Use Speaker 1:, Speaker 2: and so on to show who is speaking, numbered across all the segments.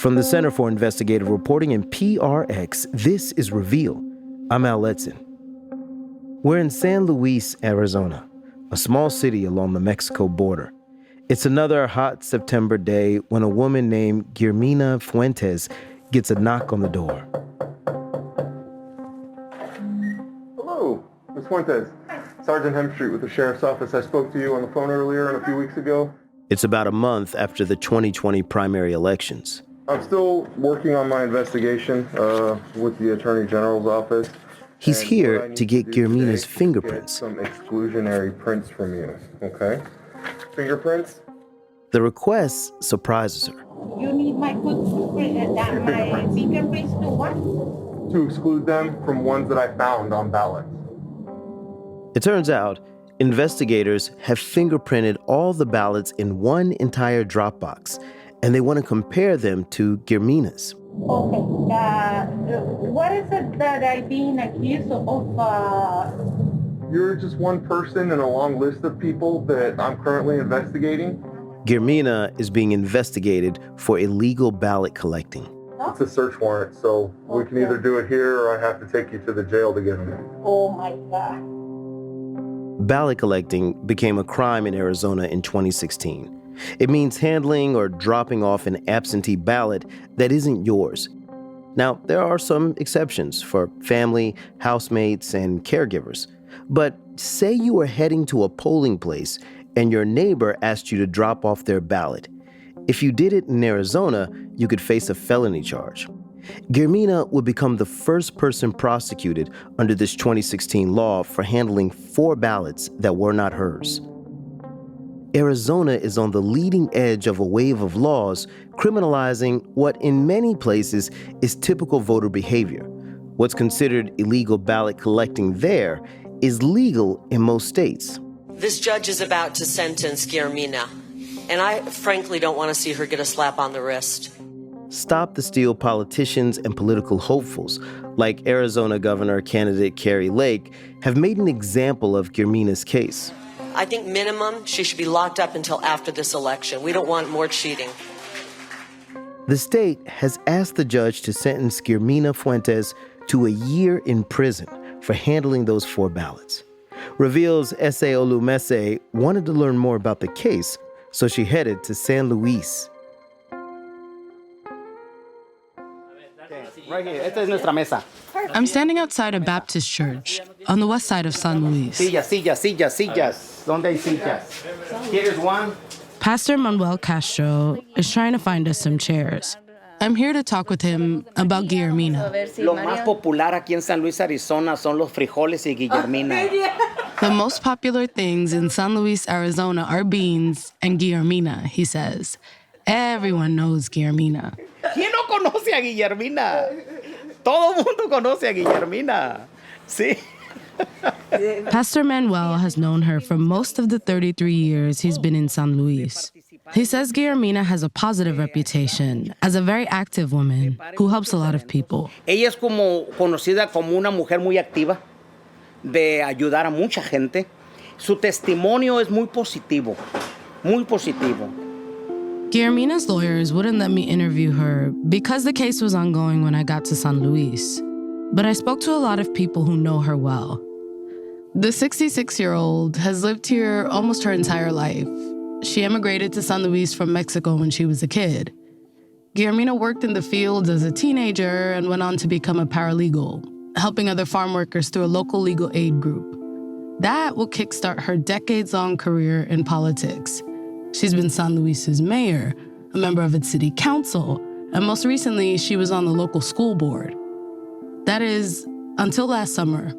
Speaker 1: From the Center for Investigative Reporting and PRX, this is Reveal. I'm Al Letson. We're in San Luis, Arizona, a small city along the Mexico border. It's another hot September day when a woman named Guillermina Fuentes gets a knock on the door.
Speaker 2: Hello, Ms. Fuentes. Sergeant Hemstreet with the Sheriff's Office. I spoke to you on the phone earlier and a few weeks ago.
Speaker 1: It's about a month after the 2020 primary elections.
Speaker 2: I'm still working on my investigation with the Attorney General's office.
Speaker 1: He's here to get Guillermina's fingerprints.
Speaker 2: Some exclusionary prints from you, okay? Fingerprints?
Speaker 1: The request surprises her.
Speaker 3: You need my fingerprints to what?
Speaker 2: To exclude them from ones that I found on ballots.
Speaker 1: It turns out investigators have fingerprinted all the ballots in one entire Dropbox, and they want to compare them to Guillermina's.
Speaker 3: Okay. What is it that I'm being accused of?
Speaker 2: You're just one person in a long list of people that I'm currently investigating.
Speaker 1: Guillermina is being investigated for illegal ballot collecting.
Speaker 2: It's a search warrant, so we can either do it here or I have to take you to the jail to get them.
Speaker 3: Oh my God.
Speaker 1: Ballot collecting became a crime in Arizona in 2016. It means handling or dropping off an absentee ballot that isn't yours. Now, there are some exceptions for family, housemates, and caregivers. But say you were heading to a polling place and your neighbor asked you to drop off their ballot. If you did it in Arizona, you could face a felony charge. Guillermina would become the first person prosecuted under this 2016 law for handling 4 ballots that were not hers. Arizona is on the leading edge of a wave of laws criminalizing what in many places is typical voter behavior. What's considered illegal ballot collecting there is legal in most states.
Speaker 4: This judge is about to sentence Guillermina, and I frankly don't want to see her get a slap on the wrist.
Speaker 1: Stop the Steal politicians and political hopefuls, like Arizona Governor candidate Kari Lake, have made an example of Guillermina's case.
Speaker 4: I think minimum, she should be locked up until after this election. We don't want more cheating.
Speaker 1: The state has asked the judge to sentence Guillermina Fuentes to a year in prison for handling those 4 ballots. Reveal's Ese Olumhense wanted to learn more about the case, so she headed to San Luis.
Speaker 5: Right here. Esta es nuestra mesa.
Speaker 6: I'm standing outside a Baptist church on the west side of San Luis.
Speaker 5: Sillas. ¿Dónde hay sillas? Here's one.
Speaker 6: Pastor Manuel Castro is trying to find us some chairs. I'm here to talk with him about Guillermina.
Speaker 5: Lo más popular aquí en San Luis, Arizona, son los frijoles y Guillermina.
Speaker 6: The most popular things in San Luis, Arizona are beans and Guillermina, he says. Everyone knows Guillermina.
Speaker 5: ¿Quién no conoce a Guillermina? Todo el mundo conoce a Guillermina. Sí.
Speaker 6: Pastor Manuel has known her for most of the 33 years he's been in San Luis. He says Guillermina has a positive reputation as a very active woman who helps a lot of people.
Speaker 5: Ella es como conocida como una mujer muy activa, de ayudar a mucha gente. Su testimonio es muy positivo, muy positivo.
Speaker 6: Guillermina's lawyers wouldn't let me interview her because the case was ongoing when I got to San Luis. But I spoke to a lot of people who know her well. The 66-year-old has lived here almost her entire life. She emigrated to San Luis from Mexico when she was a kid. Guillermina worked in the fields as a teenager and went on to become a paralegal, helping other farm workers through a local legal aid group. That will kickstart her decades-long career in politics. She's been San Luis's mayor, a member of its city council, and most recently, she was on the local school board. That is, until last summer.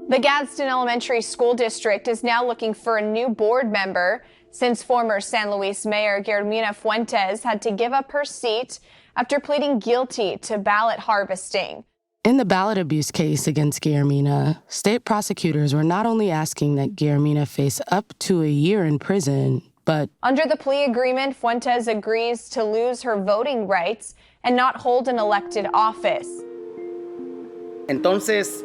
Speaker 7: The Gadsden Elementary School District is now looking for a new board member since former San Luis Mayor Guillermina Fuentes had to give up her seat after pleading guilty to ballot harvesting.
Speaker 6: In the ballot abuse case against Guillermina, state prosecutors were not only asking that Guillermina face up to a year in prison, but
Speaker 7: under the plea agreement, Fuentes agrees to lose her voting rights and not hold an elected office.
Speaker 5: Entonces,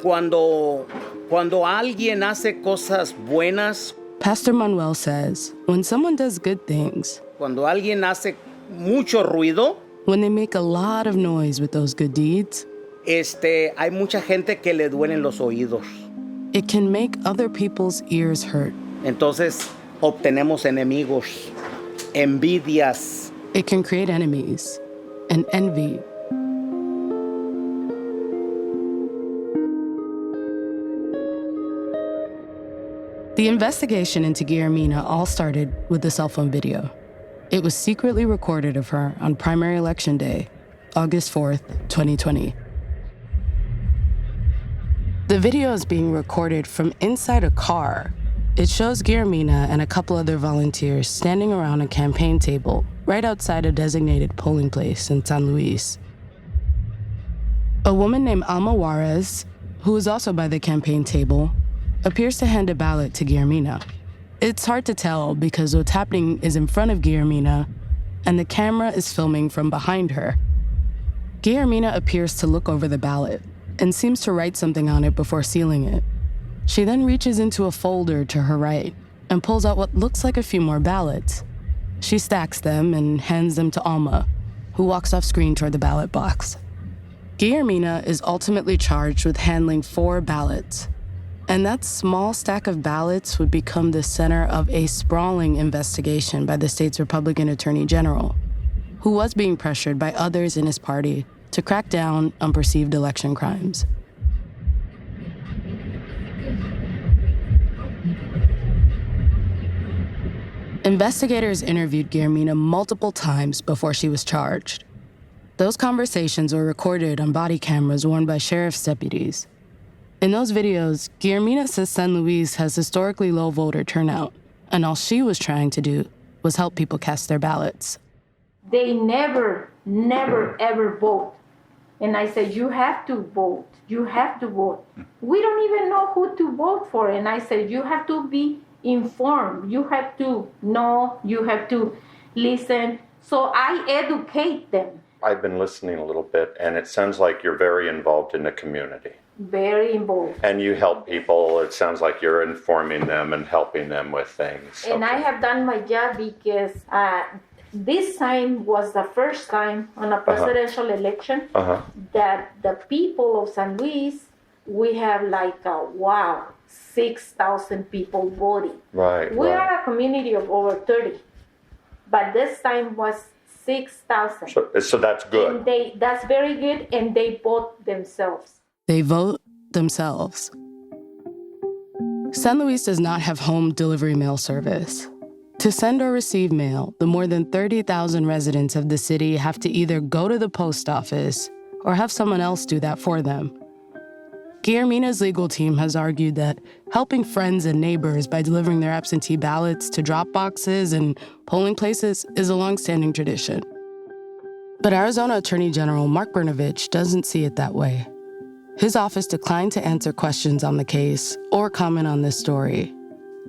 Speaker 5: cuando alguien hace cosas buenas,
Speaker 6: Pastor Manuel says, when someone does good things,
Speaker 5: cuando alguien hace mucho ruido,
Speaker 6: When they make a lot of noise with those good deeds,
Speaker 5: Hay mucha gente que le duelen los oídos.
Speaker 6: it can make other people's ears hurt.
Speaker 5: Entonces, obtenemos enemigos, envidias.
Speaker 6: It can create enemies and envy. The investigation into Guillermina all started with the cell phone video. It was secretly recorded of her on primary election day, August 4th, 2020. The video is being recorded from inside a car. It shows Guillermina and a couple other volunteers standing around a campaign table right outside a designated polling place in San Luis. A woman named Alma Juarez, who is also by the campaign table, appears to hand a ballot to Guillermina. It's hard to tell because what's happening is in front of Guillermina and the camera is filming from behind her. Guillermina appears to look over the ballot and seems to write something on it before sealing it. She then reaches into a folder to her right and pulls out what looks like a few more ballots. She stacks them and hands them to Alma, who walks off screen toward the ballot box. Guillermina is ultimately charged with handling 4 ballots. And that small stack of ballots would become the center of a sprawling investigation by the state's Republican Attorney General, who was being pressured by others in his party to crack down on perceived election crimes. Investigators interviewed Guillermina multiple times before she was charged. Those conversations were recorded on body cameras worn by sheriff's deputies. In those videos, Guillermina says San Luis has historically low voter turnout, and all she was trying to do was help people cast their ballots.
Speaker 3: They never, ever vote. And I said, you have to vote. You have to vote. We don't even know who to vote for. And I said, you have to be informed. You have to know. You have to listen. So I educate them.
Speaker 8: I've been listening a little bit, and it sounds like you're very involved in the community.
Speaker 3: Very involved.
Speaker 8: And you help people. It sounds like you're informing them and helping them with things.
Speaker 3: And I have done my job because this time was the first time on a presidential election that the people of San Luis, we have 6,000 people voting.
Speaker 8: Right.
Speaker 3: We are a community of over 30, but this time was 6,000.
Speaker 8: So that's good.
Speaker 3: And that's very good, and they vote themselves.
Speaker 6: They vote themselves. San Luis does not have home delivery mail service. To send or receive mail, the more than 30,000 residents of the city have to either go to the post office or have someone else do that for them. Guillermina's legal team has argued that helping friends and neighbors by delivering their absentee ballots to drop boxes and polling places is a longstanding tradition. But Arizona Attorney General Mark Brnovich doesn't see it that way. His office declined to answer questions on the case or comment on this story.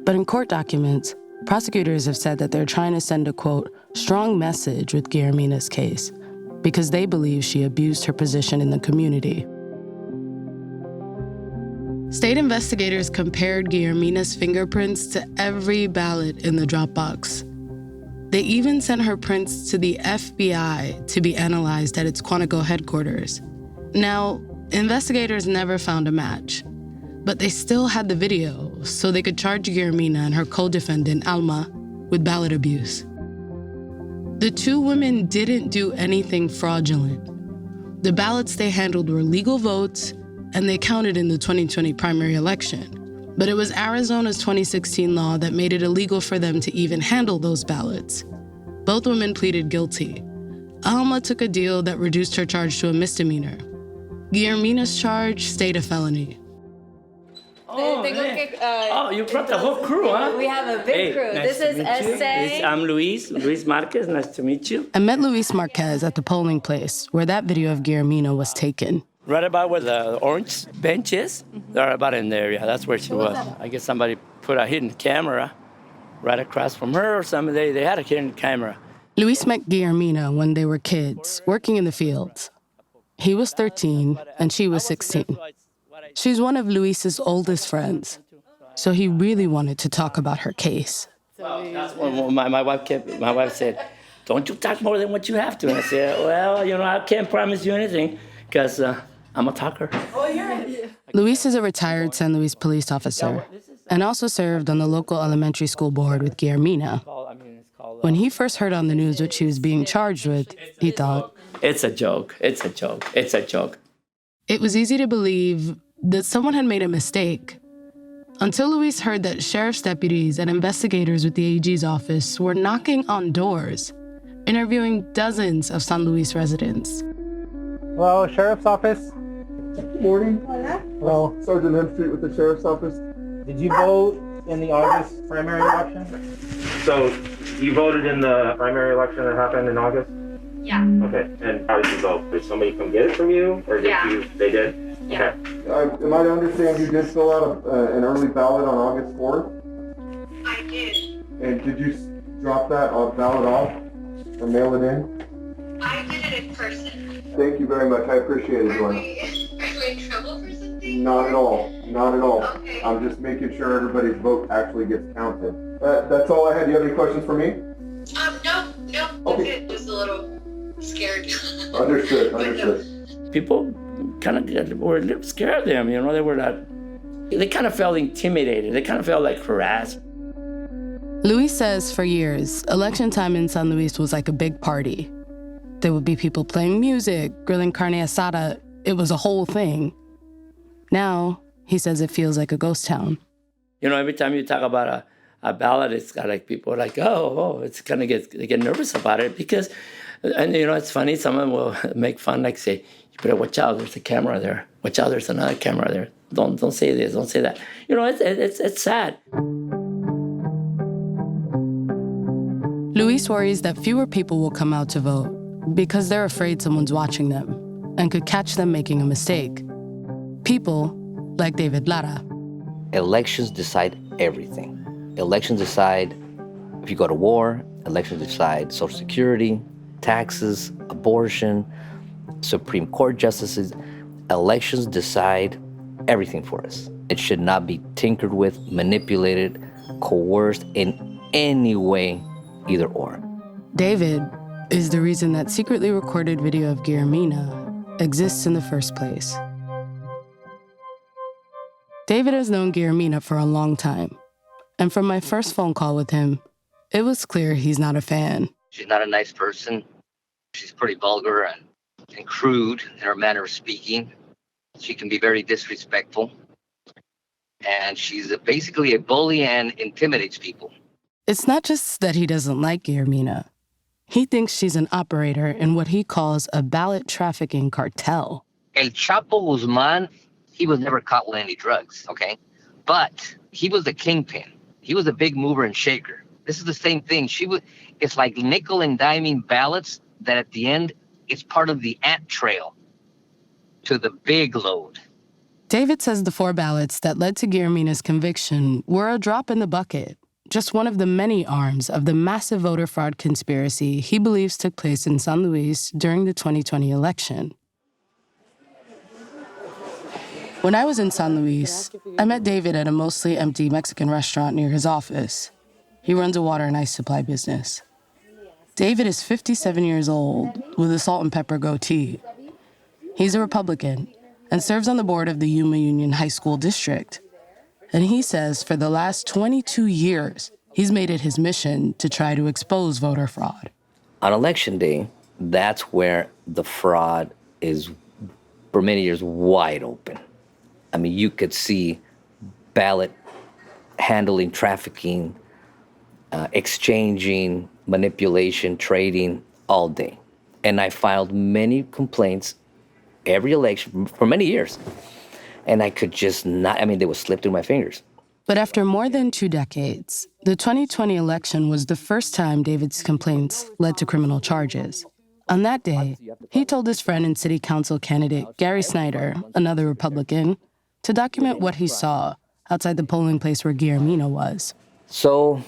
Speaker 6: But in court documents, prosecutors have said that they're trying to send a, quote, strong message with Guillermina's case because they believe she abused her position in the community. State investigators compared Guillermina's fingerprints to every ballot in the drop box. They even sent her prints to the FBI to be analyzed at its Quantico headquarters. Now, investigators never found a match, but they still had the video so they could charge Guillermina and her co-defendant, Alma, with ballot abuse. The 2 women didn't do anything fraudulent. The ballots they handled were legal votes, and they counted in the 2020 primary election. But it was Arizona's 2016 law that made it illegal for them to even handle those ballots. Both women pleaded guilty. Alma took a deal that reduced her charge to a misdemeanor. Guillermina's charge stayed a felony.
Speaker 9: You brought the whole crew, huh?
Speaker 10: We have a big crew.
Speaker 9: Nice
Speaker 10: This is
Speaker 9: to meet you.
Speaker 10: Ese.
Speaker 9: I'm Luis Marquez. Nice to meet you.
Speaker 6: I met Luis Marquez at the polling place where that video of Guillermina was taken.
Speaker 9: Right about where the orange bench is, they're about in the area. That's where she was. I guess somebody put a hidden camera right across from her or something. They had a hidden camera.
Speaker 6: Luis met Guillermina when they were kids, working in the fields. He was 13 and she was 16. She's one of Luis's oldest friends, so he really wanted to talk about her case.
Speaker 9: That's when my wife said, don't you talk more than what you have to. And I said, well, I can't promise you anything because I'm a talker.
Speaker 6: Luis is a retired San Luis police officer and also served on the local elementary school board with Guillermina. When he first heard on the news what she was being charged with, he thought,
Speaker 9: it's a joke, it's a joke, it's a joke.
Speaker 6: It was easy to believe that someone had made a mistake until Luis heard that sheriff's deputies and investigators with the AG's office were knocking on doors, interviewing dozens of San Luis residents.
Speaker 2: Hello, Sheriff's Office. Good morning.
Speaker 10: Hola.
Speaker 2: Hello, Sergeant Hemstreet with the Sheriff's Office.
Speaker 10: Did you vote in the August primary election?
Speaker 11: So you voted in the primary election that happened in August?
Speaker 12: Yeah.
Speaker 11: Okay, and how did you vote? Did somebody come get it from you, or did you? They did?
Speaker 12: Yeah.
Speaker 11: Okay.
Speaker 2: Am I to understand you did fill out an early ballot on August 4th?
Speaker 12: I did.
Speaker 2: And did you drop that ballot off or mail it in?
Speaker 12: I did it in person.
Speaker 2: Thank you very much. I appreciate it,
Speaker 12: Are
Speaker 2: Joanna.
Speaker 12: we in trouble for something?
Speaker 2: Not at all. Not at all.
Speaker 12: Okay.
Speaker 2: I'm just making sure everybody's vote actually gets counted. That's all I had. Do you have any questions for me?
Speaker 12: No, that's
Speaker 2: Okay.
Speaker 12: it. Just a little scared.
Speaker 2: Understood.
Speaker 9: People kind of were a little scared of them, they were not, they kind of felt intimidated. They kind of felt like harassed.
Speaker 6: Luis says for years, election time in San Luis was like a big party. There would be people playing music, grilling carne asada. It was a whole thing. Now, he says it feels like a ghost town.
Speaker 9: Every time you talk about a ballot, it's got like people are like, it's kind of they get nervous about it because, and it's funny, someone will make fun, like say, you better watch out, there's a camera there. Watch out, there's another camera there. Don't say this, don't say that. It's sad.
Speaker 6: Luis worries that fewer people will come out to vote because they're afraid someone's watching them and could catch them making a mistake. People like David Lara.
Speaker 13: Elections decide everything. Elections decide if you go to war. Elections decide Social Security, taxes, abortion, Supreme Court justices. Elections decide everything for us. It should not be tinkered with, manipulated, coerced in any way, either or.
Speaker 6: David is the reason that secretly recorded video of Guillermina exists in the first place. David has known Guillermina for a long time, and from my first phone call with him, it was clear he's not a fan.
Speaker 13: She's not a nice person. She's pretty vulgar and crude in her manner of speaking. She can be very disrespectful. And she's basically a bully and intimidates people.
Speaker 6: It's not just that he doesn't like Guillermina. He thinks she's an operator in what he calls a ballot trafficking cartel.
Speaker 13: El Chapo Guzman, he was never caught with any drugs, okay? But he was the kingpin. He was a big mover and shaker. This is the same thing. It's like nickel and diming ballots that at the end, it's part of the ant trail to the big load.
Speaker 6: David says the 4 ballots that led to Guillermina's conviction were a drop in the bucket, just one of the many arms of the massive voter fraud conspiracy he believes took place in San Luis during the 2020 election. When I was in San Luis, I met David at a mostly empty Mexican restaurant near his office. He runs a water and ice supply business. David is 57 years old with a salt and pepper goatee. He's a Republican and serves on the board of the Yuma Union High School District. And he says for the last 22 years, he's made it his mission to try to expose voter fraud.
Speaker 13: On election day, that's where the fraud is, for many years, wide open. I mean, you could see ballot handling, trafficking, exchanging, manipulation, trading all day. And I filed many complaints every election for many years. And I could just not, they would slip through my fingers.
Speaker 6: But after more than 2 decades, the 2020 election was the first time David's complaints led to criminal charges. On that day, he told his friend and city council candidate Gary Snyder, another Republican, to document what he saw outside the polling place where Guillermina was.
Speaker 13: So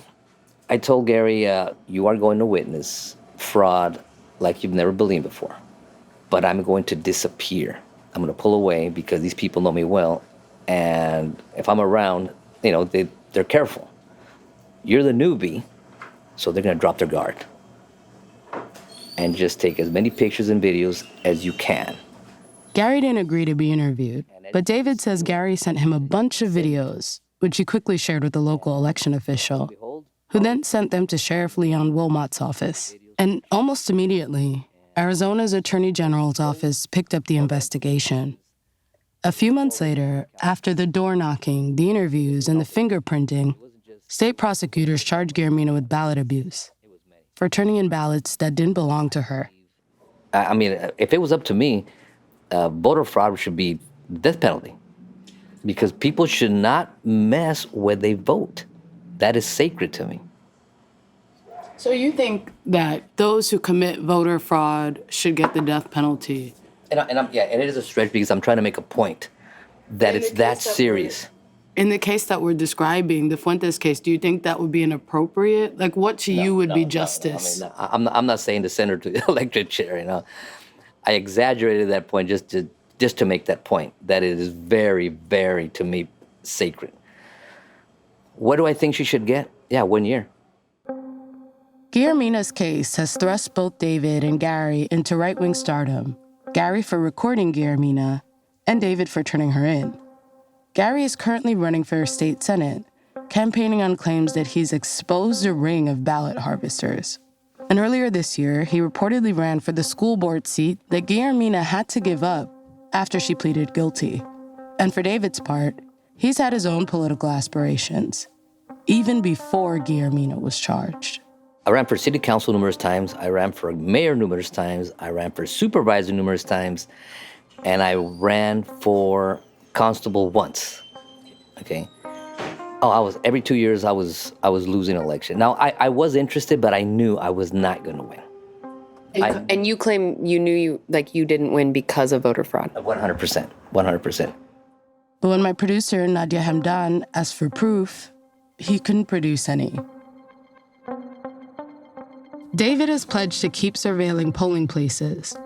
Speaker 13: I told Gary, you are going to witness fraud like you've never believed before. But I'm going to disappear. I'm going to pull away because these people know me well. And if I'm around, they're careful. You're the newbie, so they're going to drop their guard. and just take as many pictures and videos as you can.
Speaker 6: Gary didn't agree to be interviewed, but David says Gary sent him a bunch of videos, which he quickly shared with the local election official, who then sent them to Sheriff Leon Wilmot's office. And almost immediately, Arizona's Attorney General's office picked up the investigation. A few months later, after the door knocking, the interviews, and the fingerprinting, state prosecutors charged Guillermina with ballot abuse for turning in ballots that didn't belong to her.
Speaker 13: I mean, if it was up to me, voter fraud should be the death penalty, because people should not mess where they vote. That is sacred to me.
Speaker 6: So you think that those who commit voter fraud should get the death penalty?
Speaker 13: And it is a stretch because I'm trying to make a point that it's that serious.
Speaker 6: In the case that we're describing, the Fuentes case, do you think that would be inappropriate? Like, what to you would be justice?
Speaker 13: I'm not saying to send her to the electric chair, you know. I exaggerated that point just to make that point, that it is very, very, to me, sacred. What do I think she should get? Yeah, 1 year.
Speaker 6: Guillermina's case has thrust both David and Gary into right-wing stardom. Gary for recording Guillermina, and David for turning her in. Gary is currently running for state senate, campaigning on claims that he's exposed a ring of ballot harvesters. And earlier this year, he reportedly ran for the school board seat that Guillermina had to give up after she pleaded guilty. And for David's part, he's had his own political aspirations, even before Guillermina was charged.
Speaker 13: I ran for city council numerous times. I ran for mayor numerous times. I ran for supervisor numerous times. And I ran for constable once, okay? Every 2 years I was losing an election. Now, I was interested, but I knew I was not gonna win.
Speaker 14: And you claim you knew you didn't win because of voter fraud?
Speaker 13: 100%, 100%.
Speaker 6: But when my producer, Nadia Hamdan, asked for proof, he couldn't produce any. David has pledged to keep surveilling polling places.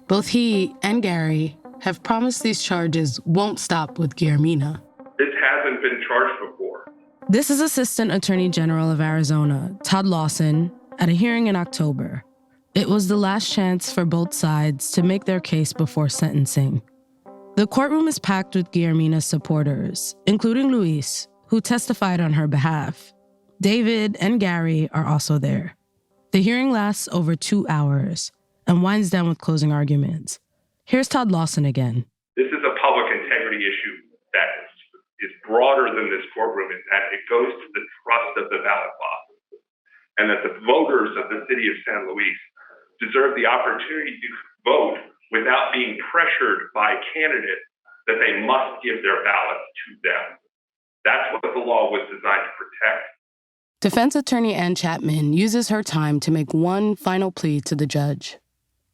Speaker 6: Both he and Gary have promised these charges won't stop with Guillermina.
Speaker 15: This hasn't been charged before.
Speaker 6: This is Assistant Attorney General of Arizona, Todd Lawson, at a hearing in October. It was the last chance for both sides to make their case before sentencing. The courtroom is packed with Guillermina's supporters, including Luis, who testified on her behalf. David and Gary are also there. The hearing lasts over 2 hours and winds down with closing arguments. Here's Todd Lawson again.
Speaker 15: This is a public integrity issue that is broader than this courtroom in that it goes to the trust of the ballot boxes, and that the voters of the city of San Luis deserve the opportunity to vote without being pressured by candidates that they must give their ballots to them. That's what the law was designed to protect.
Speaker 6: Defense attorney Ann Chapman uses her time to make one final plea to the judge.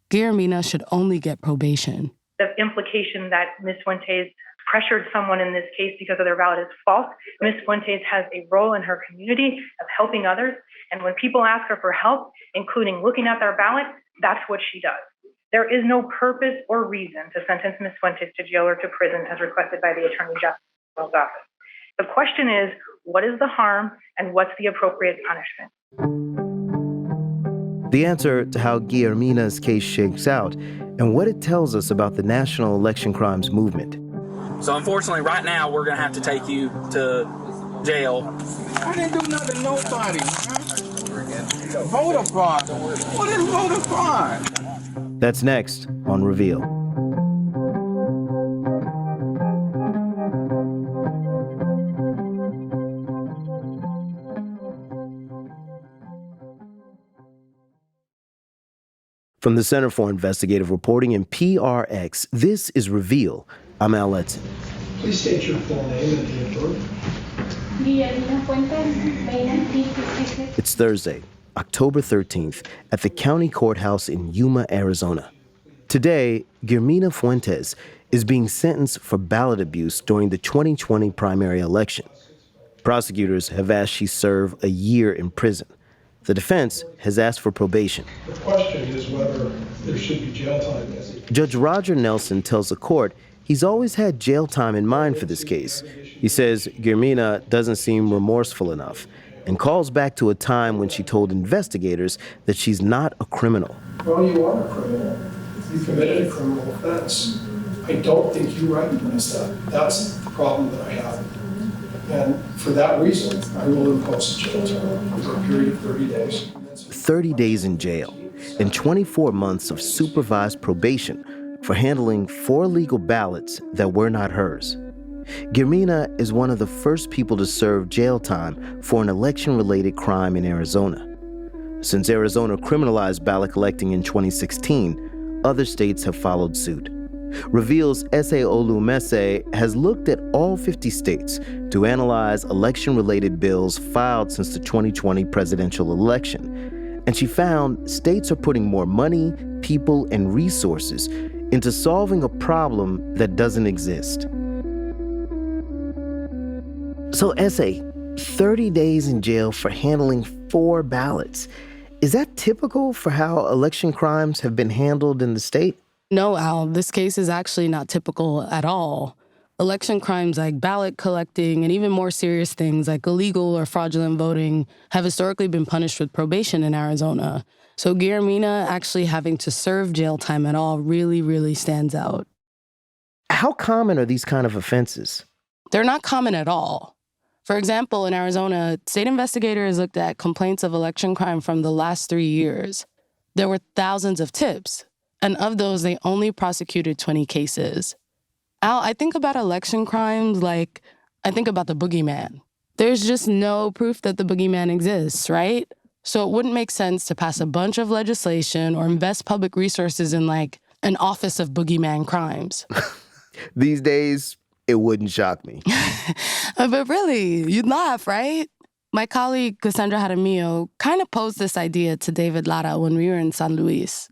Speaker 6: Guillermina should only get probation.
Speaker 16: The implication that Ms. Fuentes pressured someone in this case because of their ballot is false. Ms. Fuentes has a role in her community of helping others, and when people ask her for help, including looking at their ballot, that's what she does. There is no purpose or reason to sentence Ms. Fuentes to jail or to prison as requested by the Attorney General's office. The question is, what is the harm and what's the appropriate punishment?
Speaker 1: The answer to how Guillermina's case shakes out and what it tells us about the national election crimes movement.
Speaker 17: So unfortunately, right now, we're going to have to take you to jail.
Speaker 18: I didn't do nothing to nobody. Voter fraud. What is voter fraud?
Speaker 1: That's next on Reveal. From the Center for Investigative Reporting and PRX, this is Reveal. I'm Al Letson.
Speaker 19: Please state your full name and date of birth.
Speaker 3: Guillermina Fuentes,
Speaker 1: It's Thursday, October 13th, at the county courthouse in Yuma, Arizona. Today, Guillermina Fuentes is being sentenced for ballot abuse during the 2020 primary election. Prosecutors have asked she serve a year in prison. The defense has asked for probation.
Speaker 19: The question is whether there should be jail time.
Speaker 1: Judge Roger Nelson tells the court he's always had jail time in mind for this case. He says Guillermina doesn't seem remorseful enough, and calls back to a time when she told investigators that she's not a criminal.
Speaker 19: Well, you are a criminal. You committed a criminal offense. I don't think you recognize that. That's the problem that I have. And for that reason, I will impose a jail term for a period of 30 days.
Speaker 1: 30 days in jail and 24 months of supervised probation for handling 4 legal ballots that were not hers. Guillermina is one of the first people to serve jail time for an election-related crime in Arizona. Since Arizona criminalized ballot collecting in 2016, other states have followed suit. Reveals Ese Olumhense has looked at all 50 states to analyze election-related bills filed since the 2020 presidential election. And she found states are putting more money, people, and resources into solving a problem that doesn't exist. So, Ese, 30 days in jail for handling 4 ballots. Is that typical for how election crimes have been handled in the state?
Speaker 6: No, Al, this case is actually not typical at all. Election crimes like ballot collecting and even more serious things like illegal or fraudulent voting have historically been punished with probation in Arizona. So Guillermina actually having to serve jail time at all really, really stands out.
Speaker 1: How common are these kind of offenses?
Speaker 6: They're not common at all. For example, in Arizona, state investigators looked at complaints of election crime from the last 3 years. There were thousands of tips, and of those, they only prosecuted 20 cases. Al, I think about election crimes like I think about the boogeyman. There's just no proof that the boogeyman exists, right? So it wouldn't make sense to pass a bunch of legislation or invest public resources in like an office of boogeyman crimes.
Speaker 1: These days, it wouldn't shock me.
Speaker 6: But really, you'd laugh, right? My colleague, Cassandra Jaramillo, kind of posed this idea to David Lara when we were in San Luis.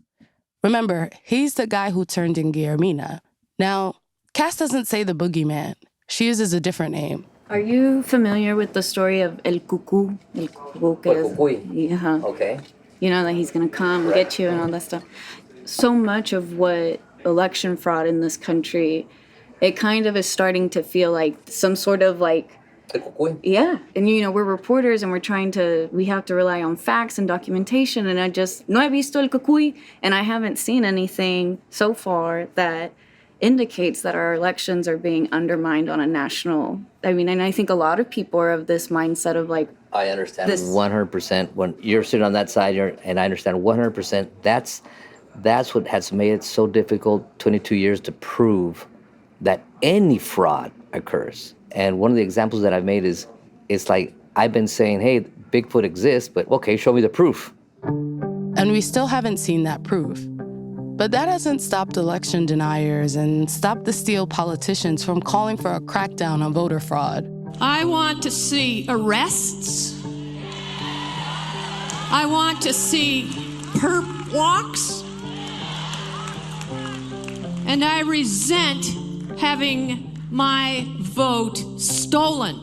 Speaker 6: Remember, he's the guy who turned in Guillermina. Now, Cass doesn't say the boogeyman. She uses a different name.
Speaker 20: Are you familiar with the story of El Cucú? El Cucuy. Uh-huh.
Speaker 13: Okay.
Speaker 20: You know, that he's going to come get you and all that stuff. So much of what election fraud in this country, it kind of is starting to feel like some sort of like, yeah. And, you know, we're reporters and we have to rely on facts and documentation. And no he visto el cucuy. And I haven't seen anything so far that indicates that our elections are being undermined on a national. I mean, and I think a lot of people are of this mindset of like,
Speaker 13: I understand 100%. When you're sitting on that side, and I understand 100%. That's what has made it so difficult 22 years to prove that any fraud occurs. And one of the examples that I've made is, it's like I've been saying, hey, Bigfoot exists, but okay, show me the proof.
Speaker 6: And we still haven't seen that proof. But that hasn't stopped election deniers and stopped the Steele politicians from calling for a crackdown on voter fraud.
Speaker 21: I want to see arrests. I want to see perp walks. And I resent having my vote stolen.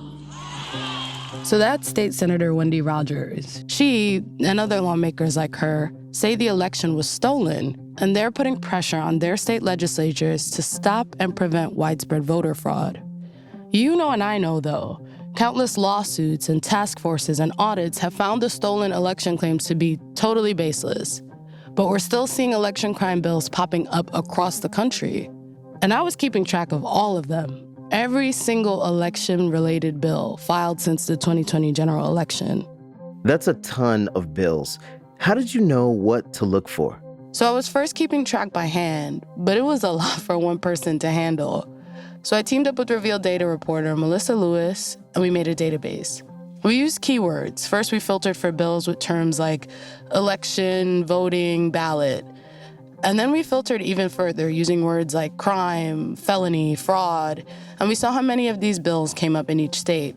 Speaker 6: So that's State Senator Wendy Rogers. She and other lawmakers like her say the election was stolen, and they're putting pressure on their state legislatures to stop and prevent widespread voter fraud. You know and I know, though, countless lawsuits and task forces and audits have found the stolen election claims to be totally baseless. But we're still seeing election crime bills popping up across the country. And I was keeping track of all of them. Every single election-related bill filed since the 2020 general election.
Speaker 1: That's a ton of bills. How did you know what to look for?
Speaker 6: So I was first keeping track by hand, but it was a lot for one person to handle. So I teamed up with Reveal data reporter Melissa Lewis, and we made a database. We used keywords. First, we filtered for bills with terms like election, voting, ballot. And then we filtered even further using words like crime, felony, fraud. And we saw how many of these bills came up in each state.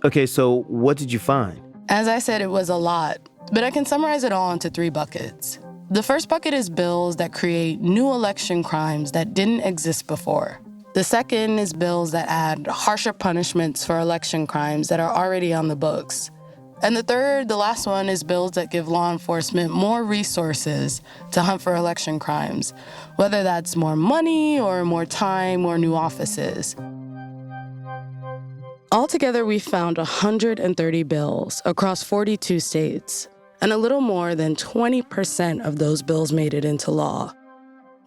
Speaker 1: Okay, so what did you find?
Speaker 6: As I said, it was a lot, but I can summarize it all into 3 buckets. The first bucket is bills that create new election crimes that didn't exist before. The second is bills that add harsher punishments for election crimes that are already on the books. And the third, the last one, is bills that give law enforcement more resources to hunt for election crimes, whether that's more money or more time or new offices. Altogether, we found 130 bills across 42 states, and a little more than 20% of those bills made it into law.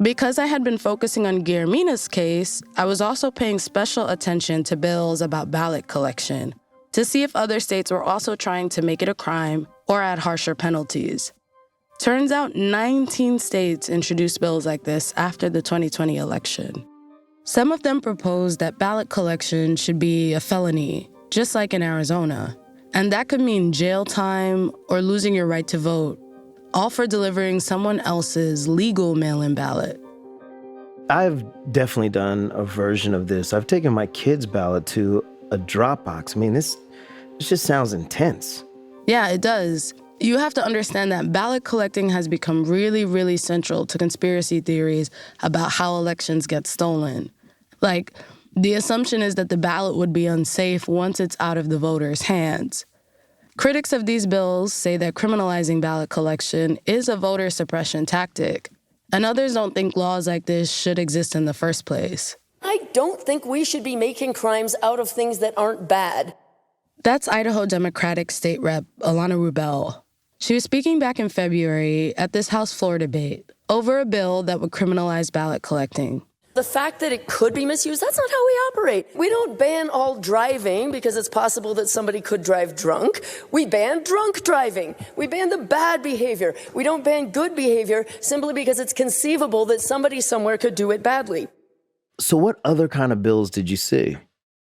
Speaker 6: Because I had been focusing on Guillermina's case, I was also paying special attention to bills about ballot collection to see if other states were also trying to make it a crime or add harsher penalties. Turns out 19 states introduced bills like this after the 2020 election. Some of them proposed that ballot collection should be a felony, just like in Arizona. And that could mean jail time or losing your right to vote, all for delivering someone else's legal mail-in ballot.
Speaker 1: I've definitely done a version of this. I've taken my kid's ballot to a drop box. I mean, this just sounds intense.
Speaker 6: Yeah, it does. You have to understand that ballot collecting has become really, really central to conspiracy theories about how elections get stolen. Like, the assumption is that the ballot would be unsafe once it's out of the voters' hands. Critics of these bills say that criminalizing ballot collection is a voter suppression tactic, and others don't think laws like this should exist in the first place.
Speaker 4: I don't think we should be making crimes out of things that aren't bad.
Speaker 6: That's Idaho Democratic State Rep Alana Rubel. She was speaking back in February at this House floor debate over a bill that would criminalize ballot collecting.
Speaker 4: The fact that it could be misused, that's not how we operate. We don't ban all driving because it's possible that somebody could drive drunk. We ban drunk driving. We ban the bad behavior. We don't ban good behavior simply because it's conceivable that somebody somewhere could do it badly.
Speaker 1: So what other kind of bills did you see?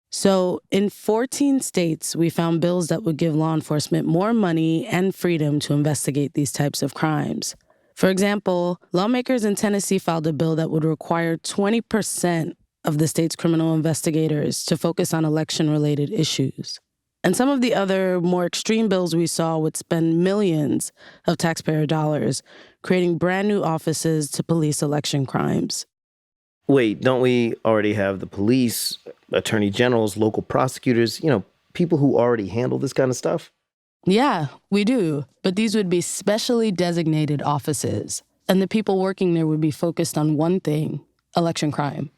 Speaker 6: So in 14 states, we found bills that would give law enforcement more money and freedom to investigate these types of crimes. For example, lawmakers in Tennessee filed a bill that would require 20% of the state's criminal investigators to focus on election-related issues. And some of the other more extreme bills we saw would spend millions of taxpayer dollars creating brand new offices to police election crimes.
Speaker 1: Wait, don't we already have the police, attorney generals, local prosecutors, people who already handle this kind of stuff?
Speaker 6: Yeah, we do. But these would be specially designated offices. And the people working there would be focused on one thing, election crime.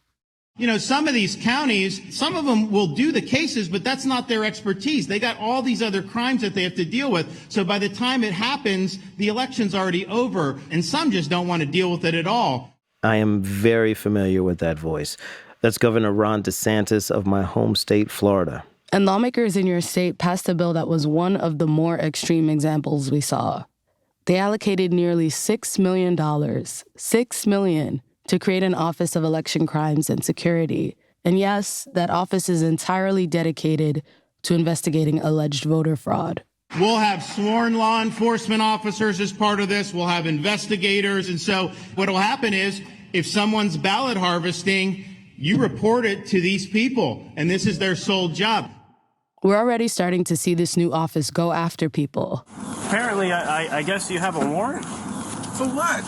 Speaker 10: Some of these counties, some of them will do the cases, but that's not their expertise. They got all these other crimes that they have to deal with. So by the time it happens, the election's already over. And some just don't want to deal with it at all.
Speaker 1: I am very familiar with that voice. That's Governor Ron DeSantis of my home state, Florida.
Speaker 6: And lawmakers in your state passed a bill that was one of the more extreme examples we saw. They allocated nearly $6 million, $6 million, to create an Office of Election Crimes and Security. And yes, that office is entirely dedicated to investigating alleged voter fraud.
Speaker 10: We'll have sworn law enforcement officers as part of this. We'll have investigators. And so what will happen is if someone's ballot harvesting, you report it to these people, and this is their sole job.
Speaker 6: We're already starting to see this new office go after people.
Speaker 22: Apparently, I guess you have a warrant?
Speaker 18: For what?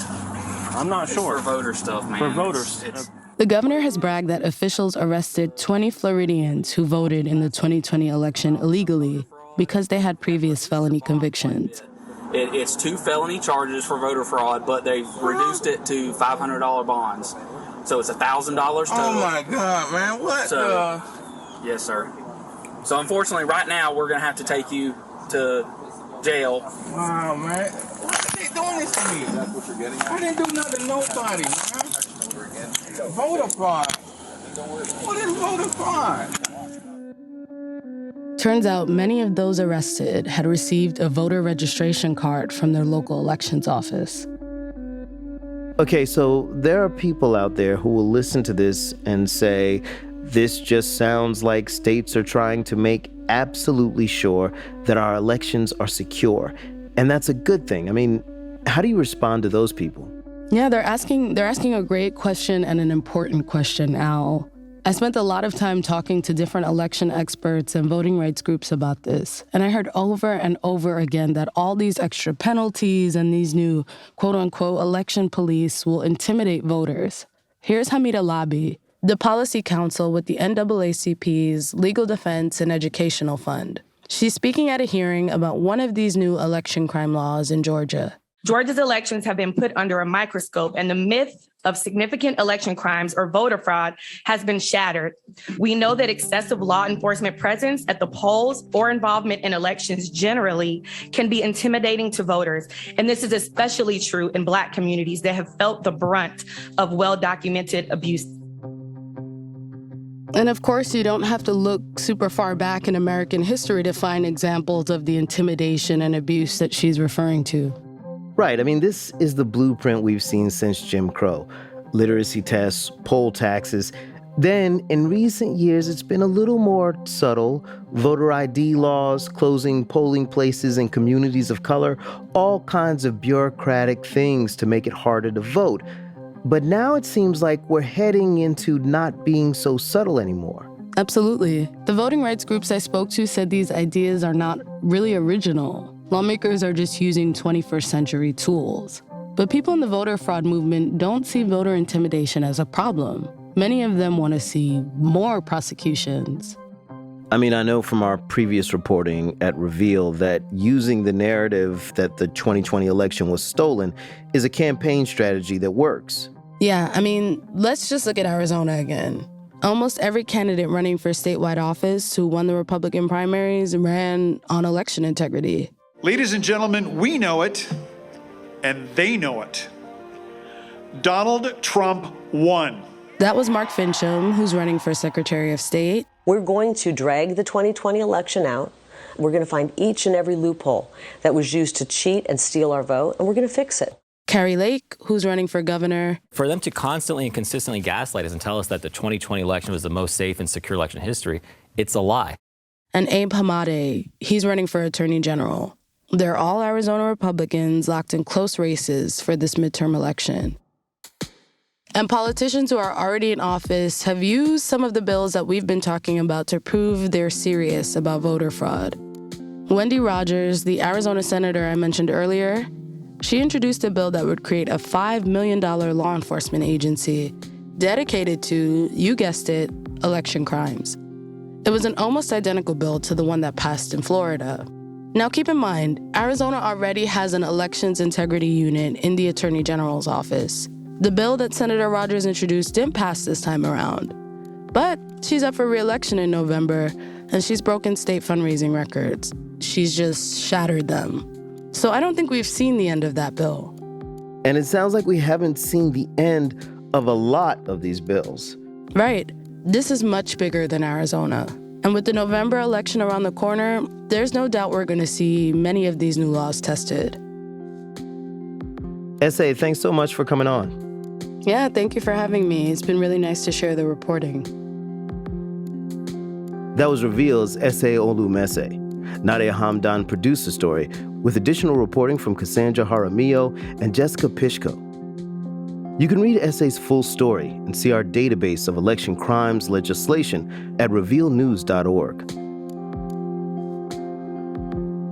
Speaker 22: I'm not sure.
Speaker 11: For voter stuff, man.
Speaker 22: For voters.
Speaker 6: The governor has bragged that officials arrested 20 Floridians who voted in the 2020 election illegally because they had previous felony convictions.
Speaker 17: It's 2 felony charges for voter fraud, but they've reduced it to $500 bonds. So it's $1,000 total.
Speaker 18: Oh my God, man! What?
Speaker 17: Yes, sir. So unfortunately, right now we're gonna have to take you to jail.
Speaker 18: Wow, man! Why are they doing this to me? That's what you're getting at? I didn't do nothing to nobody, man. Voter fraud. What is voter fraud?
Speaker 6: Turns out many of those arrested had received a voter registration card from their local elections office.
Speaker 1: Okay, so there are people out there who will listen to this and say, this just sounds like states are trying to make absolutely sure that our elections are secure. And that's a good thing. I mean, how do you respond to those people?
Speaker 6: Yeah, they're asking a great question and an important question, Al. I spent a lot of time talking to different election experts and voting rights groups about this, and I heard over and over again that all these extra penalties and these new quote-unquote election police will intimidate voters. Here's Hamida Labi, the policy counsel with the NAACP's Legal Defense and Educational Fund. She's speaking at a hearing about one of these new election crime laws in Georgia.
Speaker 5: Georgia's elections have been put under a microscope, and the myth of significant election crimes or voter fraud has been shattered. We know that excessive law enforcement presence at the polls or involvement in elections generally can be intimidating to voters. And this is especially true in Black communities that have felt the brunt of well-documented abuse.
Speaker 6: And of course, you don't have to look super far back in American history to find examples of the intimidation and abuse that she's referring to.
Speaker 1: Right. I mean, this is the blueprint we've seen since Jim Crow. Literacy tests, poll taxes. Then, in recent years, it's been a little more subtle. Voter ID laws, closing polling places in communities of color, all kinds of bureaucratic things to make it harder to vote. But now it seems like we're heading into not being so subtle anymore.
Speaker 6: Absolutely. The voting rights groups I spoke to said these ideas are not really original. Lawmakers are just using 21st century tools. But people in the voter fraud movement don't see voter intimidation as a problem. Many of them want to see more prosecutions.
Speaker 1: I mean, I know from our previous reporting at Reveal that using the narrative that the 2020 election was stolen is a campaign strategy that works.
Speaker 6: Yeah, I mean, let's just look at Arizona again. Almost every candidate running for statewide office who won the Republican primaries ran on election integrity.
Speaker 7: Ladies and gentlemen, we know it, and they know it. Donald Trump won.
Speaker 6: That was Mark Fincham, who's running for Secretary of State.
Speaker 23: We're going to drag the 2020 election out. We're going to find each and every loophole that was used to cheat and steal our vote, and we're going to fix it.
Speaker 6: Carrie Lake, who's running for governor.
Speaker 24: For them to constantly and consistently gaslight us and tell us that the 2020 election was the most safe and secure election in history, it's a lie.
Speaker 6: And Abe Hamadeh, he's running for attorney general. They're all Arizona Republicans locked in close races for this midterm election. And politicians who are already in office have used some of the bills that we've been talking about to prove they're serious about voter fraud. Wendy Rogers, the Arizona senator I mentioned earlier, she introduced a bill that would create a $5 million law enforcement agency dedicated to, you guessed it, election crimes. It was an almost identical bill to the one that passed in Florida. Now keep in mind, Arizona already has an elections integrity unit in the Attorney General's office. The bill that Senator Rogers introduced didn't pass this time around. But she's up for re-election in November, and she's broken state fundraising records. She's just shattered them. So I don't think we've seen the end of that bill.
Speaker 1: And it sounds like we haven't seen the end of a lot of these bills.
Speaker 6: Right. This is much bigger than Arizona. And with the November election around the corner, there's no doubt we're going to see many of these new laws tested.
Speaker 1: Ese, thanks so much for coming on.
Speaker 6: Yeah, thank you for having me. It's been really nice to share the reporting.
Speaker 1: That was Reveal's Ese Olumhense. Nadia Hamdan produced the story, with additional reporting from Cassandra Jaramillo and Jessica Pishko. You can read Ese's full story and see our database of election crimes legislation at revealnews.org.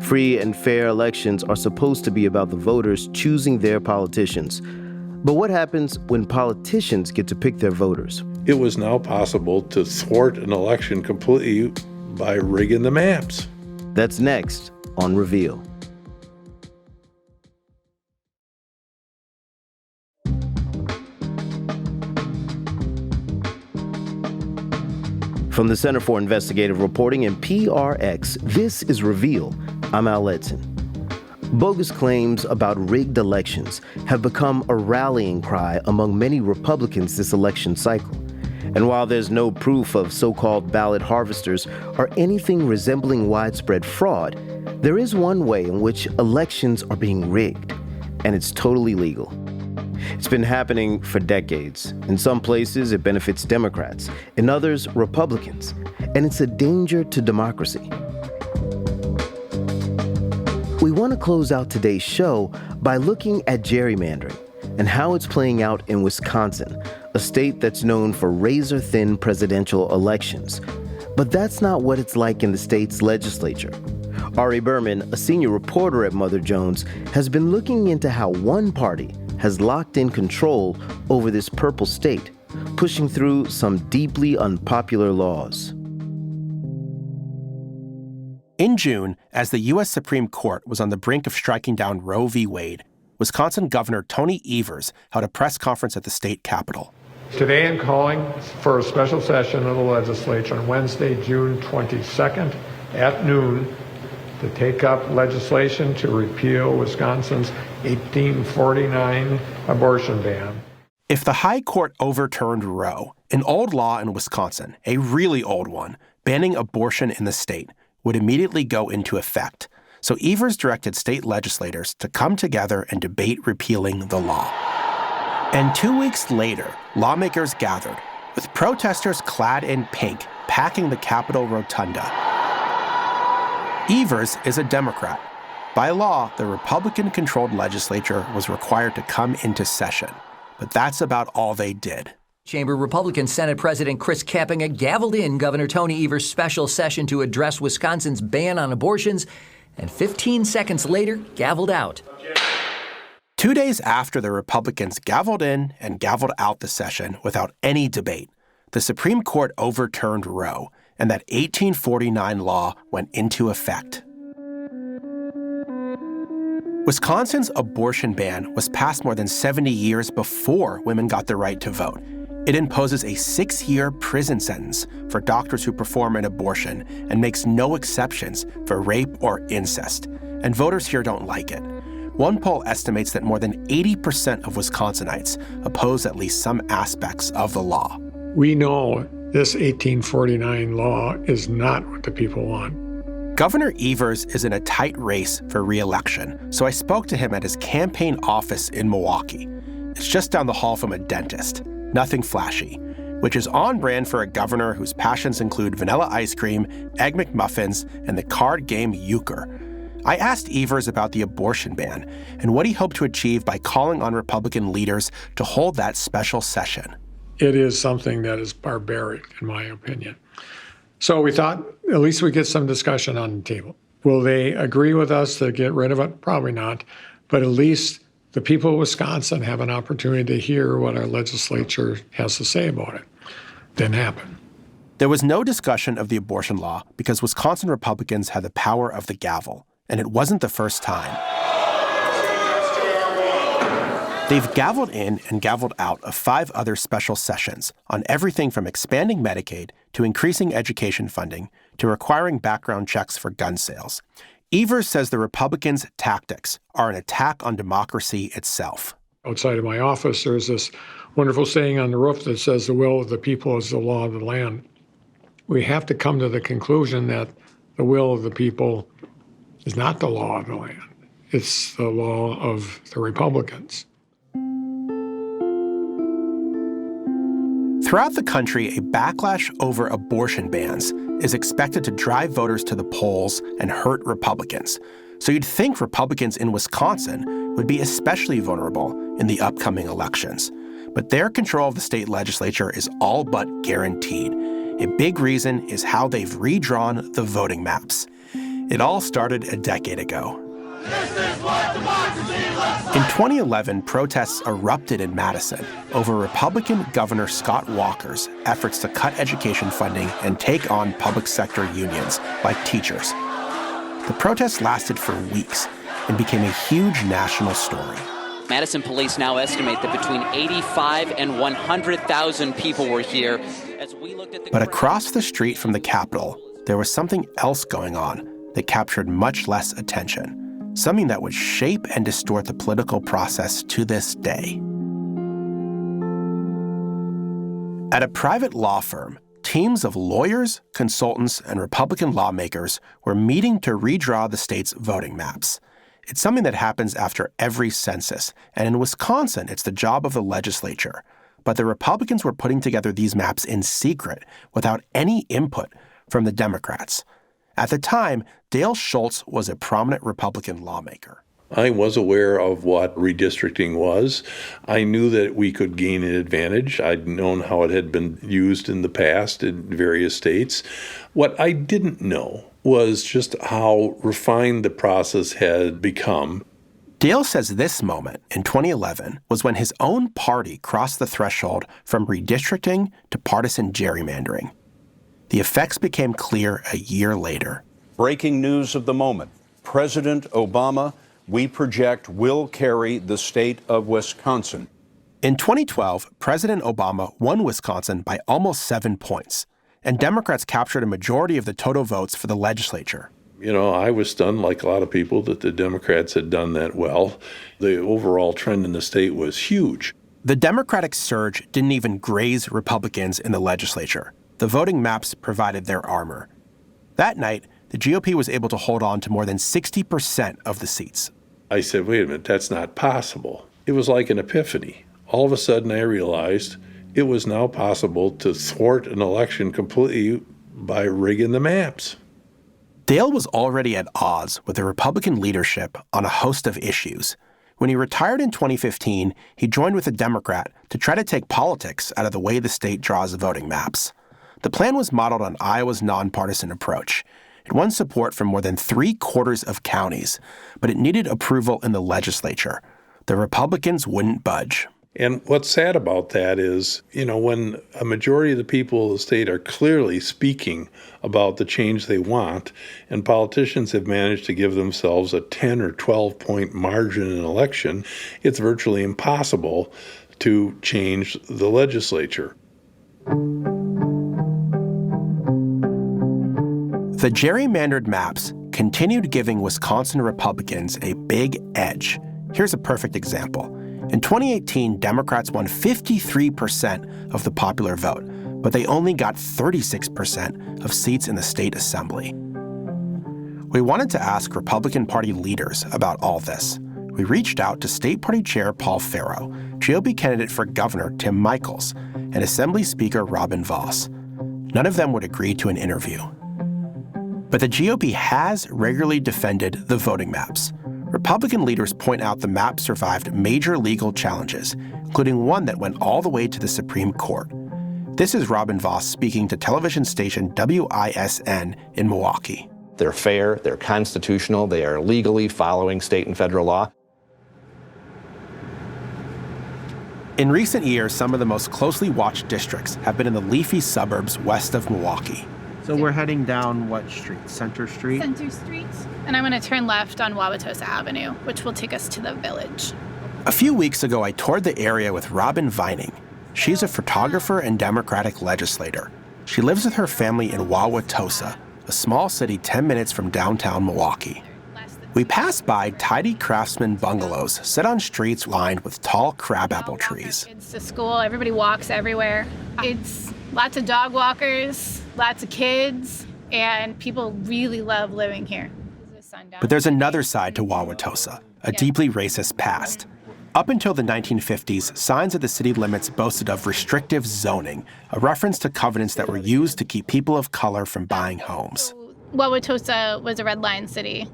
Speaker 1: Free and fair elections are supposed to be about the voters choosing their politicians. But what happens when politicians get to pick their voters?
Speaker 25: It was now possible to thwart an election completely by rigging the maps.
Speaker 1: That's next on Reveal. From the Center for Investigative Reporting and PRX, this is Reveal. I'm Al Edson. Bogus claims about rigged elections have become a rallying cry among many Republicans this election cycle. And while there's no proof of so-called ballot harvesters or anything resembling widespread fraud, there is one way in which elections are being rigged, and it's totally legal. It's been happening for decades. In some places, it benefits Democrats. In others, Republicans. And it's a danger to democracy. We want to close out today's show by looking at gerrymandering and how it's playing out in Wisconsin, a state that's known for razor-thin presidential elections. But that's not what it's like in the state's legislature. Ari Berman, a senior reporter at Mother Jones, has been looking into how one party has locked in control over this purple state, pushing through some deeply unpopular laws.
Speaker 26: In June, as the U.S. Supreme Court was on the brink of striking down Roe v. Wade,
Speaker 2: Wisconsin Governor Tony Evers held a press conference at the state capitol.
Speaker 8: Today I'm calling for a special session of the legislature on Wednesday, June 22nd at noon to take up legislation to repeal Wisconsin's 1849 abortion ban.
Speaker 2: If the high court overturned Roe, an old law in Wisconsin, a really old one, banning abortion in the state, would immediately go into effect. So Evers directed state legislators to come together and debate repealing the law. And 2 weeks later, lawmakers gathered, with protesters clad in pink packing the Capitol rotunda. Evers is a Democrat. By law, the Republican-controlled legislature was required to come into session. But that's about all they did.
Speaker 9: Chamber Republican Senate President Chris Kapenga gavelled in Governor Tony Evers' special session to address Wisconsin's ban on abortions, and 15 seconds later, gavelled out.
Speaker 2: 2 days after the Republicans gavelled in and gavelled out the session without any debate, the Supreme Court overturned Roe, and that 1849 law went into effect. Wisconsin's abortion ban was passed more than 70 years before women got the right to vote. It imposes a 6-year prison sentence for doctors who perform an abortion and makes no exceptions for rape or incest. And voters here don't like it. One poll estimates that more than 80% of Wisconsinites oppose at least some aspects of the law.
Speaker 8: We know this 1849 law is not what the people want.
Speaker 2: Governor Evers is in a tight race for re-election, so I spoke to him at his campaign office in Milwaukee. It's just down the hall from a dentist. Nothing flashy, which is on brand for a governor whose passions include vanilla ice cream, egg McMuffins, and the card game euchre. I asked Evers about the abortion ban and what he hoped to achieve by calling on Republican leaders to hold that special session.
Speaker 8: It is something that is barbaric, in my opinion. So we thought at least we get some discussion on the table. Will they agree with us to get rid of it? Probably not. But at least the people of Wisconsin have an opportunity to hear what our legislature has to say about it. Didn't happen.
Speaker 2: There was no discussion of the abortion law because Wisconsin Republicans had the power of the gavel, and it wasn't the first time. They've gavelled in and gavelled out of 5 other special sessions on everything from expanding Medicaid to increasing education funding to requiring background checks for gun sales. Evers says the Republicans' tactics are an attack on democracy itself.
Speaker 8: Outside of my office, there's this wonderful saying on the roof that says the will of the people is the law of the land. We have to come to the conclusion that the will of the people is not the law of the land. It's the law of the Republicans.
Speaker 2: Throughout the country, a backlash over abortion bans is expected to drive voters to the polls and hurt Republicans. So you'd think Republicans in Wisconsin would be especially vulnerable in the upcoming elections. But their control of the state legislature is all but guaranteed. A big reason is how they've redrawn the voting maps. It all started a decade ago. In 2011, protests erupted in Madison over Republican Governor Scott Walker's efforts to cut education funding and take on public sector unions, like teachers. The protests lasted for weeks and became a huge national story.
Speaker 12: Madison police now estimate that between 85 and 100,000 people were here. As we looked at
Speaker 2: But across the street from the Capitol, there was something else going on that captured much less attention. Something that would shape and distort the political process to this day. At a private law firm, teams of lawyers, consultants, and Republican lawmakers were meeting to redraw the state's voting maps. It's something that happens after every census, and in Wisconsin, it's the job of the legislature. But the Republicans were putting together these maps in secret, without any input from the Democrats. At the time, Dale Schultz was a prominent Republican lawmaker.
Speaker 25: I was aware of what redistricting was. I knew that we could gain an advantage. I'd known how it had been used in the past in various states. What I didn't know was just how refined the process had become.
Speaker 2: Dale says this moment in 2011 was when his own party crossed the threshold from redistricting to partisan gerrymandering. The effects became clear a year later.
Speaker 14: Breaking news of the moment. President Obama
Speaker 3: we project will carry the state of Wisconsin.
Speaker 2: In 2012, President Obama won Wisconsin by almost 7 points, and Democrats captured a majority of the total votes for the legislature.
Speaker 25: You know, I was stunned, like a lot of people, that the Democrats had done that well. The overall trend in the state was huge.
Speaker 2: The Democratic surge didn't even graze Republicans in the legislature. The voting maps provided their armor. That night, the GOP was able to hold on to more than 60% of the seats.
Speaker 25: I said, wait a minute, that's not possible. It was like an epiphany. All of a sudden, I realized it was now possible to thwart an election completely by rigging the maps.
Speaker 2: Dale was already at odds with the Republican leadership on a host of issues. When he retired in 2015, he joined with a Democrat to try to take politics out of the way the state draws voting maps. The plan was modeled on Iowa's nonpartisan approach. It won support from more than 3/4 of counties, but it needed approval in the legislature. The Republicans wouldn't budge.
Speaker 25: And what's sad about that is, you know, when a majority of the people of the state are clearly speaking about the change they want, and politicians have managed to give themselves a 10 or 12 point margin in an election, it's virtually impossible to change the legislature.
Speaker 2: The gerrymandered maps continued giving Wisconsin Republicans a big edge. Here's a perfect example. In 2018, Democrats won 53% of the popular vote, but they only got 36% of seats in the state assembly. We wanted to ask Republican Party leaders about all this. We reached out to State Party Chair Paul Farrow, GOP candidate for governor Tim Michels, and Assembly Speaker Robin Vos. None of them would agree to an interview. But the GOP has regularly defended the voting maps. Republican leaders point out the map survived major legal challenges, including one that went all the way to the Supreme Court. This is Robin Vos speaking to television station WISN in Milwaukee.
Speaker 14: They're fair, they're constitutional, they are legally following state and federal law.
Speaker 2: In recent years, some of the most closely watched districts have been in the leafy suburbs west of Milwaukee.
Speaker 15: So we're heading down what street? Center Street?
Speaker 16: Center Street. And I'm going to turn left on Wauwatosa Avenue, which will take us to the village.
Speaker 2: A few weeks ago, I toured the area with Robin Vining. She's a photographer and Democratic legislator. She lives with her family in Wauwatosa, a small city 10 minutes from downtown Milwaukee. We passed by tidy craftsman bungalows set on streets lined with tall crabapple trees.
Speaker 16: Kids to school, everybody walks everywhere. It's lots of dog walkers, lots of kids, and people really love living here.
Speaker 2: But there's another side to Wauwatosa, a deeply racist past. Up until the 1950s, signs at the city limits boasted of restrictive zoning, a reference to covenants that were used to keep people of color from buying homes.
Speaker 16: Wauwatosa was a red line city.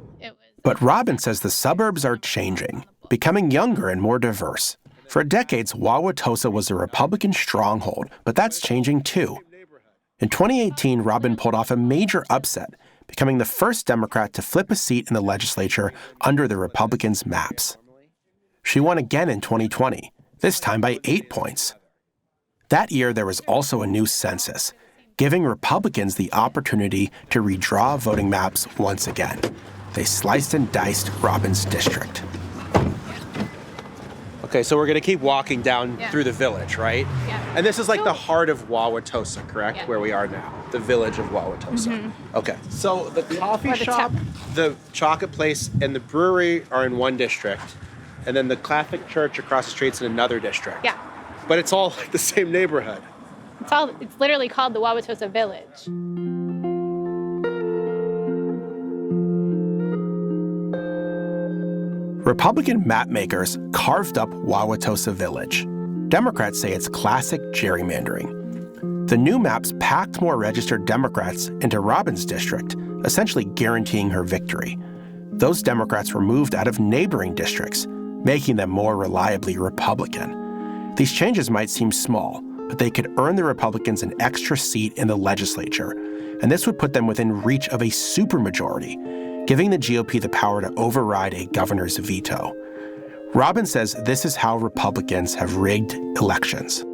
Speaker 2: But Robin says the suburbs are changing, becoming younger and more diverse. For decades, Wauwatosa was a Republican stronghold, but that's changing too. In 2018, Robin pulled off a major upset, becoming the first Democrat to flip a seat in the legislature under the Republicans' maps. She won again in 2020, this time by 8 points. That year, there was also a new census, giving Republicans the opportunity to redraw voting maps once again. They sliced and diced Robin's district.
Speaker 15: Okay, so we're going to keep walking down through the village, right?
Speaker 16: Yeah.
Speaker 15: And this is like the heart of Wauwatosa, correct?
Speaker 16: Yeah.
Speaker 15: Where we are now, the village of Wauwatosa.
Speaker 16: Mm-hmm.
Speaker 15: Okay, so the coffee shop, the chocolate place, and the brewery are in one district, and then the Catholic church across the street's in another district.
Speaker 16: Yeah.
Speaker 15: But it's all like the same neighborhood.
Speaker 16: It's literally called the Wauwatosa Village.
Speaker 2: Republican mapmakers carved up Wauwatosa Village. Democrats say it's classic gerrymandering. The new maps packed more registered Democrats into Robin's district, essentially guaranteeing her victory. Those Democrats were moved out of neighboring districts, making them more reliably Republican. These changes might seem small, but they could earn the Republicans an extra seat in the legislature, and this would put them within reach of a supermajority, giving the GOP the power to override a governor's veto. Robin says this is how Republicans have rigged elections.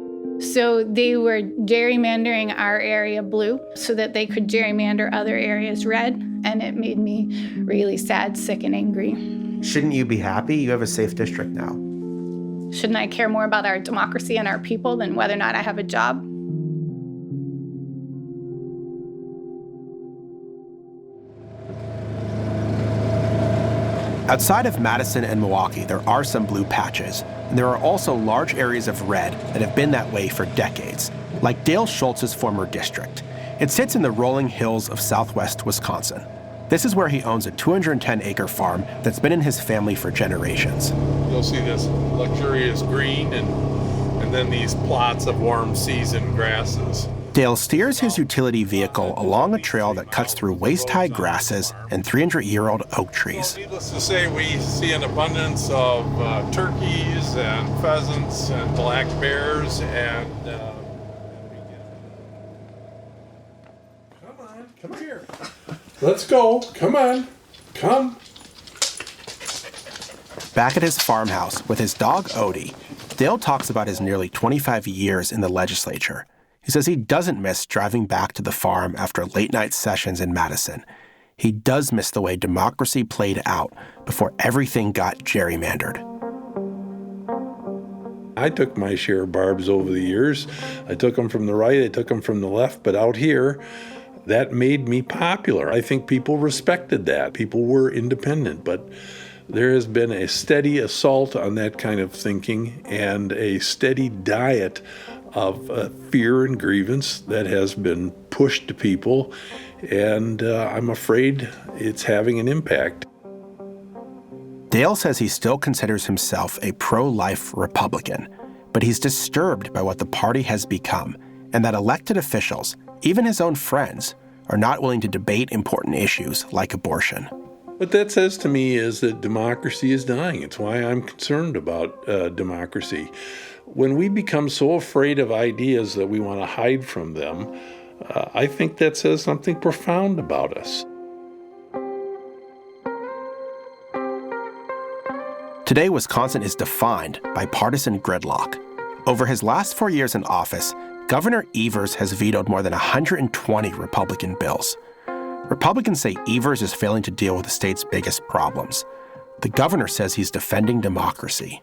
Speaker 16: So they were gerrymandering our area blue so that they could gerrymander other areas red, and it made me really sad, sick, and angry.
Speaker 2: Shouldn't you be happy? You have a safe district now.
Speaker 16: Shouldn't I care more about our democracy and our people than whether or not I have a job?
Speaker 2: Outside of Madison and Milwaukee, there are some blue patches, and there are also large areas of red that have been that way for decades, like Dale Schultz's former district. It sits in the rolling hills of southwest Wisconsin. This is where he owns a 210-acre farm that's been in his family for generations.
Speaker 25: You'll see this luxurious green and then these plots of warm season grasses.
Speaker 2: Dale steers his utility vehicle along a trail that cuts through waist-high grasses and 300-year-old oak trees.
Speaker 25: Well, needless to say, we see an abundance of turkeys and pheasants and black bears and... Come here. Let's go. Come on. Come.
Speaker 2: Back at his farmhouse with his dog Odie, Dale talks about his nearly 25 years in the legislature. He says he doesn't miss driving back to the farm after late-night sessions in Madison. He does miss the way democracy played out before everything got gerrymandered.
Speaker 25: I took my share of barbs over the years. I took them from the right, I took them from the left, but out here, that made me popular. I think people respected that. People were independent, but there has been a steady assault on that kind of thinking and a steady diet of fear and grievance that has been pushed to people, and I'm afraid it's having an impact.
Speaker 2: Dale says he still considers himself a pro-life Republican, but he's disturbed by what the party has become, and that elected officials, even his own friends, are not willing to debate important issues like abortion.
Speaker 25: What that says to me is that democracy is dying. It's why I'm concerned about democracy. When we become so afraid of ideas that we want to hide from them, I think that says something profound about us.
Speaker 2: Today, Wisconsin is defined by partisan gridlock. Over his last 4 years in office, Governor Evers has vetoed more than 120 Republican bills. Republicans say Evers is failing to deal with the state's biggest problems. The governor says he's defending democracy.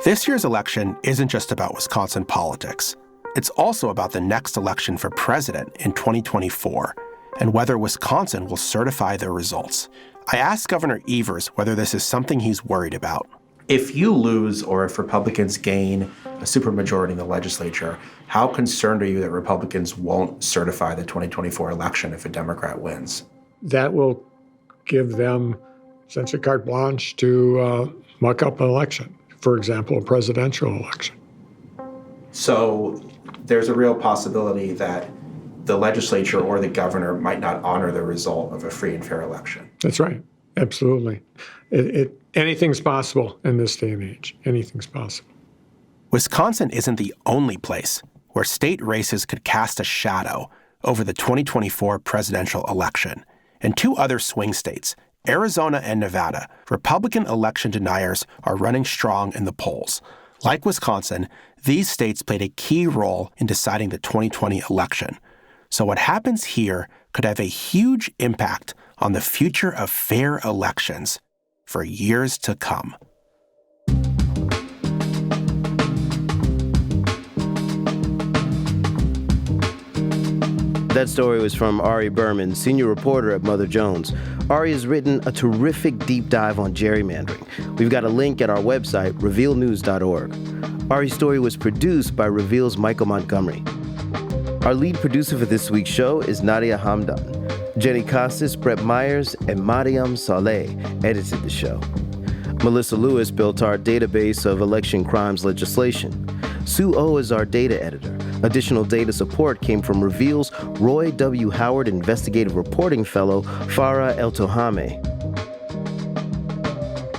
Speaker 2: This year's election isn't just about Wisconsin politics. It's also about the next election for president in 2024 and whether Wisconsin will certify the results. I asked Governor Evers whether this is something he's worried about. If you lose or if Republicans gain a supermajority in the legislature, how concerned are you that Republicans won't certify the 2024 election if a Democrat wins?
Speaker 8: That will give them essentially carte blanche to muck up an election, for example, a presidential election.
Speaker 2: So there's a real possibility that the legislature or the governor might not honor the result of a free and fair election.
Speaker 8: That's right. Absolutely. Anything's possible in this day and age. Anything's possible.
Speaker 2: Wisconsin isn't the only place where state races could cast a shadow over the 2024 presidential election. In two other swing states, Arizona and Nevada, Republican election deniers are running strong in the polls. Like Wisconsin, these states played a key role in deciding the 2020 election. So what happens here could have a huge impact on the future of fair elections for years to come.
Speaker 1: That story was from Ari Berman, senior reporter at Mother Jones. Ari has written a terrific deep dive on gerrymandering. We've got a link at our website, revealnews.org. Ari's story was produced by Reveal's Michael Montgomery. Our lead producer for this week's show is Nadia Hamdan. Jenny Costas, Brett Myers, and Mariam Saleh edited the show. Melissa Lewis built our database of election crimes legislation. Sue O is our data editor. Additional data support came from Reveal's Roy W. Howard Investigative Reporting Fellow, Farah El-Tohame.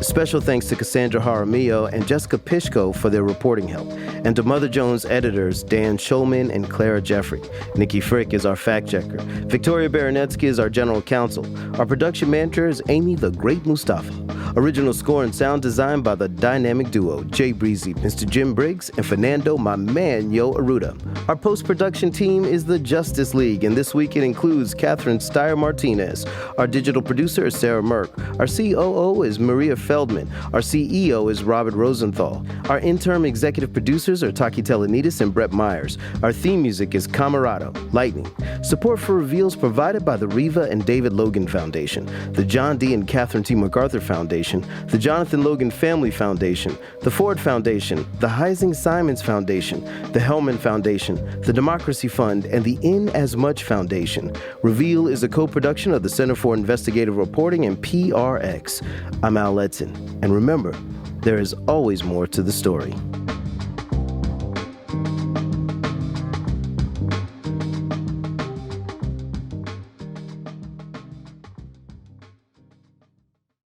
Speaker 1: Special thanks to Cassandra Jaramillo and Jessica Pishko for their reporting help, and to Mother Jones editors Dan Shulman and Clara Jeffrey. Nikki Frick is our fact-checker. Victoria Baronetsky is our general counsel. Our production manager is Amy the Great Mustafa. Original score and sound design by the dynamic duo, Jay Breezy, Mr. Jim Briggs, and Fernando, my man, Yo Aruda. Our post-production team is the Justice League, and this week it includes Catherine Steyer-Martinez. Our digital producer is Sarah Merck. Our COO is Maria Feldman. Our CEO is Robert Rosenthal. Our interim executive producers are Taki Telenides and Brett Myers. Our theme music is Camarado, Lightning. Support for Reveals provided by the Riva and David Logan Foundation, the John D. and Catherine T. MacArthur Foundation, the Jonathan Logan Family Foundation, the Ford Foundation, the Heising Simons Foundation, the Hellman Foundation, the Democracy Fund, and the In As Much Foundation. Reveal is a co-production of the Center for Investigative Reporting and PRX. I'm Al Letson, and remember, there is always more to the story.